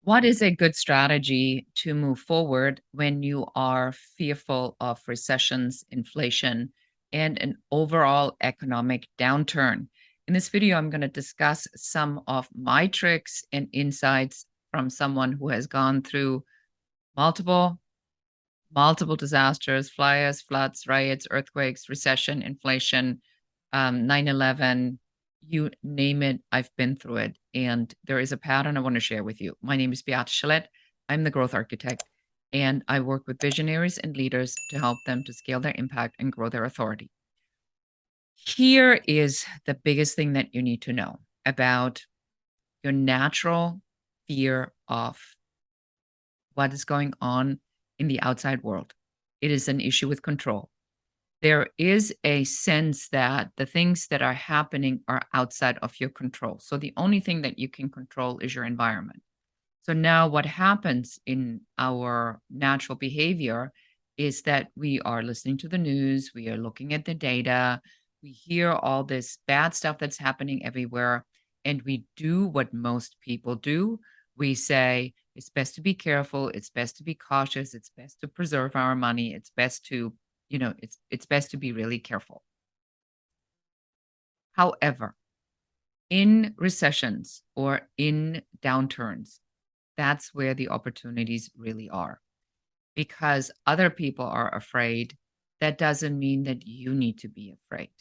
What is a good strategy to move forward when you are fearful of recessions, inflation, and an overall economic downturn? In this video, I'm going to discuss some of my tricks and insights from someone who has gone through multiple, multiple disasters, fires, floods, riots, earthquakes, recession, inflation, 9/11, you name it, I've been through it. And there is a pattern I want to share with you. My name is Beate Chelette. I'm the growth architect, and I work with visionaries and leaders to help them to scale their impact and grow their authority. Here is the biggest thing that you need to know about your natural fear of what is going on in the outside world. It is an issue with control. There is a sense that the things that are happening are outside of your control. So the only thing that you can control is your environment. So now what happens in our natural behavior is that we are listening to the news, we are looking at the data, we hear all this bad stuff that's happening everywhere, and we do what most people do. We say, it's best to be careful, it's best to be cautious, it's best to preserve our money, it's best to, it's best to be really careful. However, in recessions or in downturns, that's where the opportunities really are. Because other people are afraid, that doesn't mean that you need to be afraid.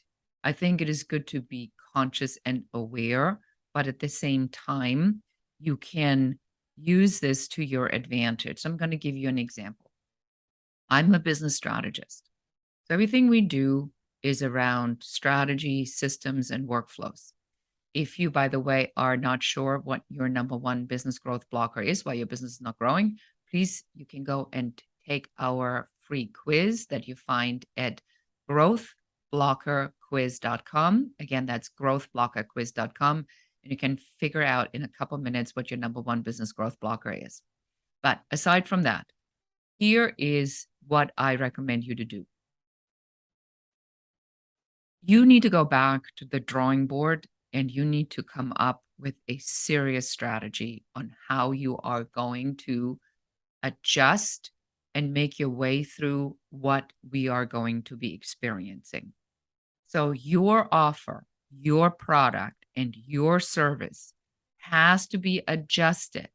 I think it is good to be conscious and aware, but at the same time, you can use this to your advantage. So I'm going to give you an example. I'm a business strategist. So everything we do is around strategy, systems, and workflows. If you, by the way, are not sure what your number one business growth blocker is, why your business is not growing, please, you can go and take our free quiz that you find at growthblockerquiz.com. Again, that's growthblockerquiz.com. And you can figure out in a couple minutes what your number one business growth blocker is. But aside from that, here is what I recommend you to do. You need to go back to the drawing board and you need to come up with a serious strategy on how you are going to adjust and make your way through what we are going to be experiencing. So your offer, your product, and your service has to be adjusted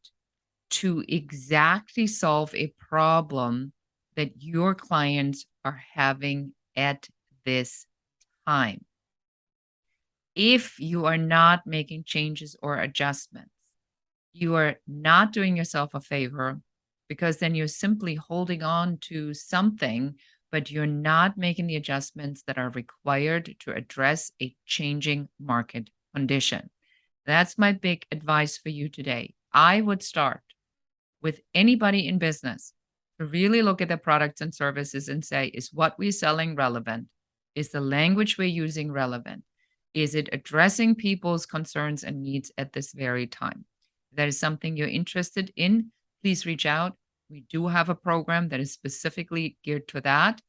to exactly solve a problem that your clients are having at this time. If you are not making changes or adjustments, you are not doing yourself a favor, because then you're simply holding on to something, but you're not making the adjustments that are required to address a changing market condition. That's my big advice for you today. I would start with anybody in business to really look at their products and services and say, is what we're selling relevant? Is the language we're using relevant? Is it addressing people's concerns and needs at this very time? If that is something you're interested in, please reach out. We do have a program that is specifically geared to that,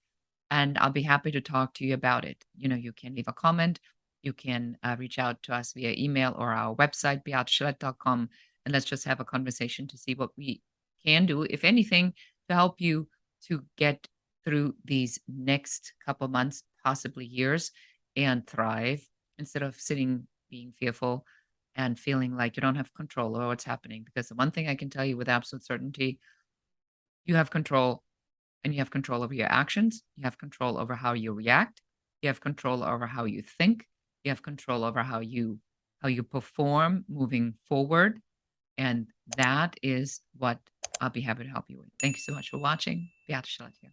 and I'll be happy to talk to you about it. You can leave a comment. You can reach out to us via email or our website, beatechelette.com, and let's just have a conversation to see what we can do, if anything, to help you to get through these next couple months, possibly years, and thrive instead of sitting being fearful and feeling like you don't have control over what's happening. Because the one thing I can tell you with absolute certainty, you have control, and you have control over your actions. You have control over how you react. You have control over how you think. You have control over how you perform moving forward. And that is what I'll be happy to help you with. Thank you so much for watching. Beate Chelette here.